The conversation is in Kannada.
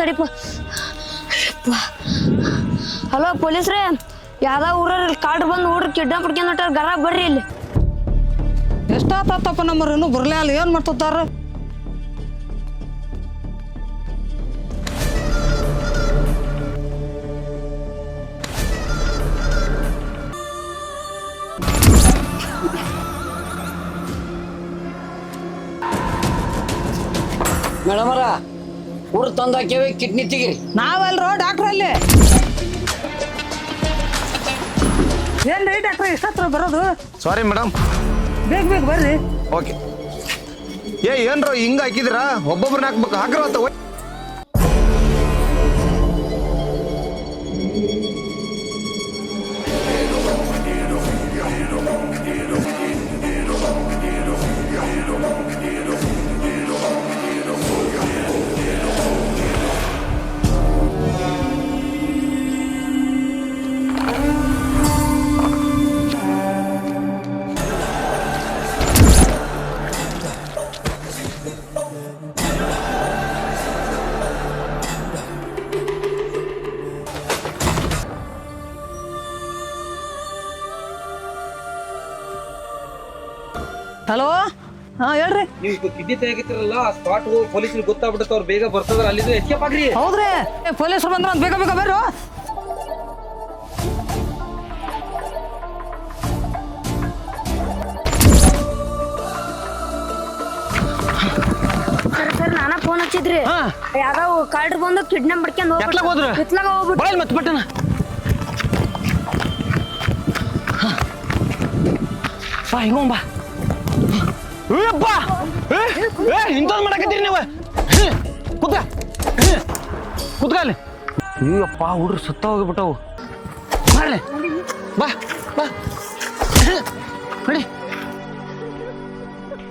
ತಡಿಪ. ಹಲೋ ಪೊಲೀಸ್ರೇ, ಯಾವ್ದಾ ಊರಲ್ಲಿ ಕಾಡ್ ಬಂದು ಹುಡ್ರು ಕಿಡ್ನಾಪ್ ಮಾಡ್ಕೊಂಡ್ ಗರ ಬರ್ರಿ ಇಲ್ಲಿ. ಎಷ್ಟಾತಪ್ಪ ನಮ್ಮರು ಇನ್ನೂ ಬರ್ಲೇ ಅಲ್ಲ, ಏನ್ ಮಾಡ್ತಾರ? ಮೇಡಮರ ಊರು ತಂದಾಕ್ಯವೆ, ಕಿಡ್ನಿ ತೆಗಿರಿ. ನಾವಲ್ರೋ ಡಾಕ್ಟ್ರ್ ಅಲ್ಲಿ. ಏನ್ರಿ ಡಾಕ್ಟ್ರ್ ಇಷ್ಟತ್ರ ಬರೋದು? Sorry madam. ಬೇಗ ಬರ್ರಿ. ಓಕೆ. ಏನ್ರೋ ಹಿಂಗ ಹಾಕಿದಿರಾ? ಒಬ್ಬೊಬ್ರನ್ನ ಹಾಕ್ಬೇಕು, ಹಾಕ್ರ ಅಂತ. ಹಲೋ, ಹಾ ಹೇಳ್ರಿ. ನೀವು ಕಿಡ್ನಿ ತೆಗಿತಿರಲ್ಲ, ಸ್ಪಾಟ್ ಹೋಗಿ ಪೊಲೀಸರಿಗೆ ಗೊತ್ತಾಗ್ಬಿಡುತ್ತೆ, ಅವ್ರು ಬೇಗ ಬರ್ತದ್ರ, ಅಲ್ಲಿಂದ ಎಸ್ಕೇಪ್ ಆಗ್ರಿ. ಹೌದ್ರಿ, ಪೊಲೀಸರು ಬಂದ್ರ ಬೇಗ ಬೇಗ ಬರ್ರು. ಸರ್ ನಾನ ಫೋನ್ ಹಚ್ಚಿದ್ರಿ. ಯಾವ್ದಾವ ಕಾಲ್ಡ್ರ್ ಬಂದು ಕಿಡ್ನಾಪ್ ಮಾಡ್ಕೊಂಡ್ ಹೋಗ್ಬಿಟ್ರು. ಇತ್ಲಾಗ ಹೋಗ್ಬಿಟ್ಟು ಮತ್ತೆ ಬಟ್ಟನ ಬಾ, ಹಿಂಗ ಬಾ. ಇಂಥದ್ ಮಾಡಕತ್ತೀರಿ ನೀವು? ಕೂತ್ಕ ಅಲ್ಲಿ. ಅಯ್ಯಪ್ಪ, ಹುಡ್ರು ಸುತ್ತ ಹೋಗ್ಬಿಟ್ಟವು. ಮಾಡ್ಲೆ ಬಾ ಬಾ, ನಡಿ.